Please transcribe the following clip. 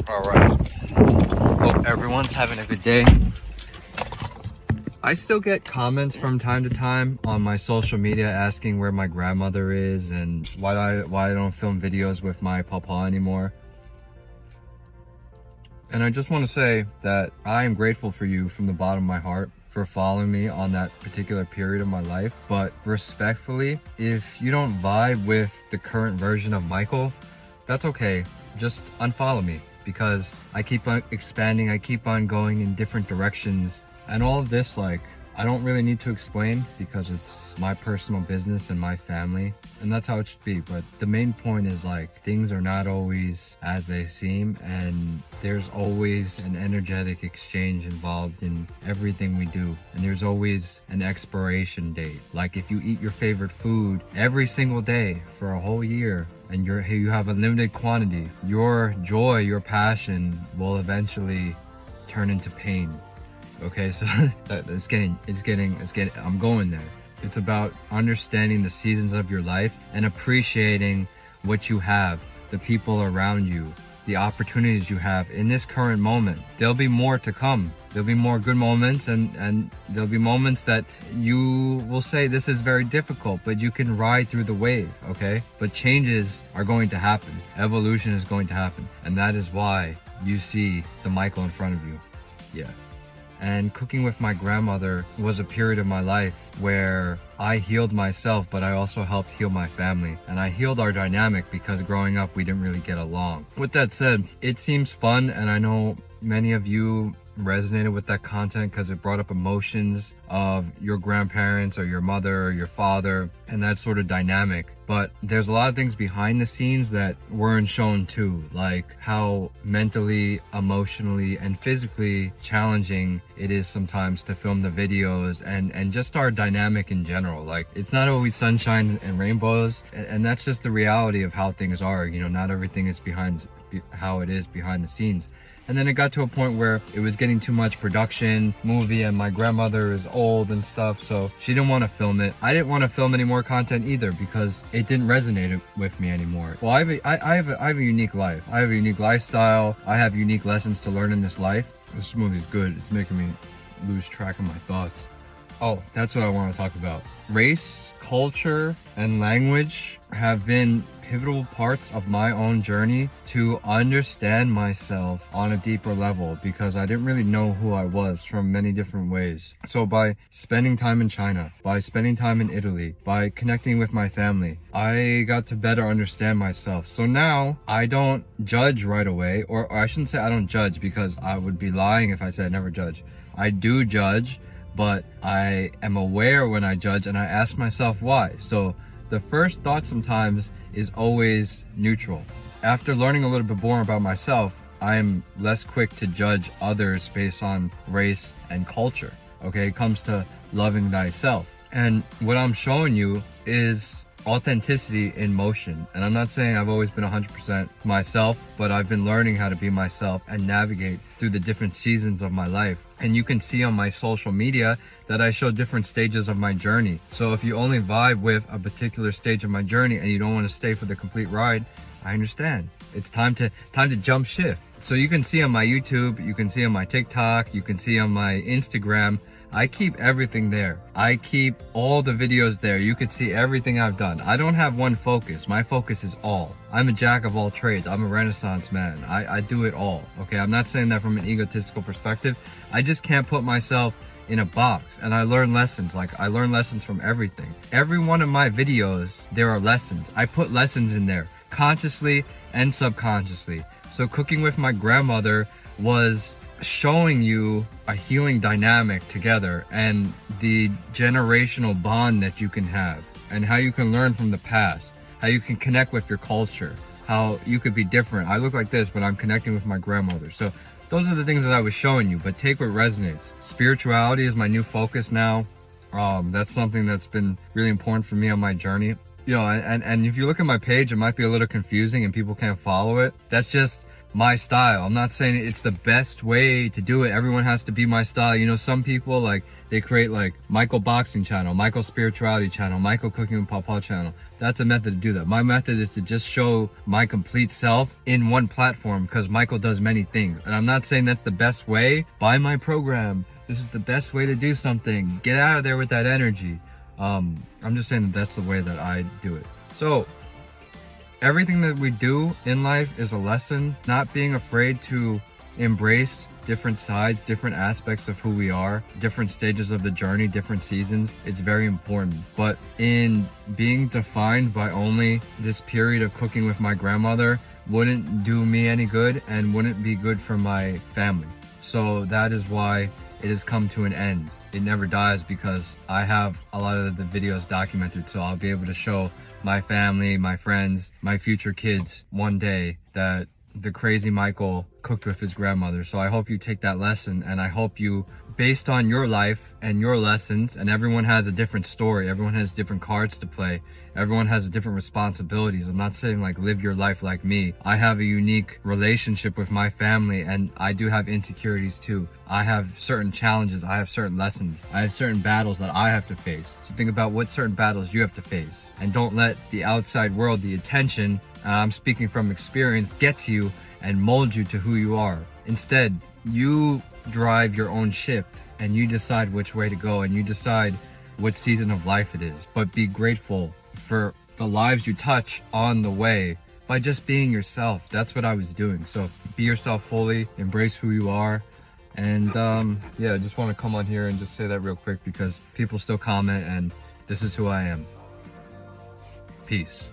Alright, hope everyone's having a good day. I still get comments from time to time on my social media asking where my grandmother is and why I don't film videos with my papa anymore. And I just want to say that I am grateful for you from the bottom of my heart for following me on that particular period of my life. But respectfully, if you don't vibe with the current version of Michael, that's okay. Just unfollow me, because I keep on expanding, I keep on going in different directions. And all of this, like, I don't really need to explain because it's my personal business and my family, and that's how it should be. But the main point is, like, things are not always as they seem, and there's always an energetic exchange involved in everything we do. And there's always an expiration date. Like, if you eat your favorite food every single day for a whole year, and you have a limited quantity, your joy, your passion will eventually turn into pain. Okay, so I'm going there. It's about understanding the seasons of your life and appreciating what you have, the people around you, the opportunities you have in this current moment. There'll be more to come. There'll be more good moments, and there'll be moments that you will say this is very difficult, but you can ride through the wave, okay? But changes are going to happen. Evolution is going to happen. And that is why you see the Michael in front of you. Yeah. And cooking with my grandmother was a period of my life where I healed myself, but I also helped heal my family. And I healed our dynamic because growing up, we didn't really get along. With that said, it seems fun, and I know many of you resonated with that content because it brought up emotions of your grandparents or your mother or your father and that sort of dynamic. But there's a lot of things behind the scenes that weren't shown too, like how mentally, emotionally, and physically challenging it is sometimes to film the videos, and just our dynamic in general. Like, it's not always sunshine and rainbows, and that's just the reality of how things are. You know, not everything is how it is behind the scenes. And then it got to a point where it was getting too much production, movie, and my grandmother is old and stuff, so she didn't want to film it. I didn't want to film any more content either because it didn't resonate with me anymore. Well, I have a unique life. I have a unique lifestyle. I have unique lessons to learn in this life. This movie is good. It's making me lose track of my thoughts. Oh, that's what I want to talk about. Race, culture, and language have been pivotal parts of my own journey to understand myself on a deeper level, because I didn't really know who I was from many different ways. So by spending time in China, by spending time in Italy, by connecting with my family, I got to better understand myself. So now I don't judge right away, or I shouldn't say I don't judge, because I would be lying if I said I never judge. I do judge, but I am aware when I judge, and I ask myself why. So the first thought sometimes is always neutral. After learning a little bit more about myself, I'm less quick to judge others based on race and culture. Okay, it comes to loving thyself. And what I'm showing you is authenticity in motion. And I'm not saying I've always been 100% myself, but I've been learning how to be myself and navigate through the different seasons of my life. And you can see on my social media that I show different stages of my journey. So if you only vibe with a particular stage of my journey and you don't want to stay for the complete ride, I understand. It's time to jump ship. So you can see on my YouTube, you can see on my TikTok, you can see on my Instagram, I keep everything there. I keep all the videos there. You could see everything I've done. I don't have one focus. My focus is all. I'm a jack of all trades. I'm a Renaissance man. I do it all. Okay, I'm not saying that from an egotistical perspective. I just can't put myself in a box, and I learn lessons. Like, I learn lessons from everything. Every one of my videos, there are lessons. I put lessons in there, consciously and subconsciously. So cooking with my grandmother was showing you a healing dynamic together, and the generational bond that you can have, and how you can learn from the past, how you can connect with your culture, how you could be different. I look like this, but I'm connecting with my grandmother. So those are the things that I was showing you, but take what resonates. Spirituality is my new focus now. That's something that's been really important for me on my journey. You know, and if you look at my page, it might be a little confusing and people can't follow it. That's just my style. I'm not saying it's the best way to do it. Everyone has to be my style. You know, some people like they create like Michael boxing channel, Michael spirituality channel, Michael cooking with Papa channel. That's a method to do that. My method is to just show my complete self in one platform because Michael does many things. And I'm not saying that's the best way. Buy my program. This is the best way to do something. Get out of there with that energy. I'm just saying that that's the way that I do it. So everything that we do in life is a lesson. Not being afraid to embrace different sides, different aspects of who we are, different stages of the journey, different seasons. It's very important. But in being defined by only this period of cooking with my grandmother wouldn't do me any good and wouldn't be good for my family. So that is why it has come to an end. It never dies because I have a lot of the videos documented, so I'll be able to show my family, my friends, my future kids one day that the crazy Michael cooked with his grandmother. So I hope you take that lesson, and I hope you, based on your life and your lessons, and everyone has a different story, everyone has different cards to play, everyone has different responsibilities. I'm not saying like live your life like me. I have a unique relationship with my family, and I do have insecurities too. I have certain challenges, I have certain lessons, I have certain battles that I have to face. So think about what certain battles you have to face, and don't let the outside world, the attention, I'm speaking from experience, get to you and mold you to who you are. Instead, you drive your own ship and you decide which way to go, and you decide what season of life it is. But be grateful for the lives you touch on the way by just being yourself. That's what I was doing. So be yourself fully, embrace who you are. And yeah, I just want to come on here and just say that real quick because people still comment, and this is who I am. Peace.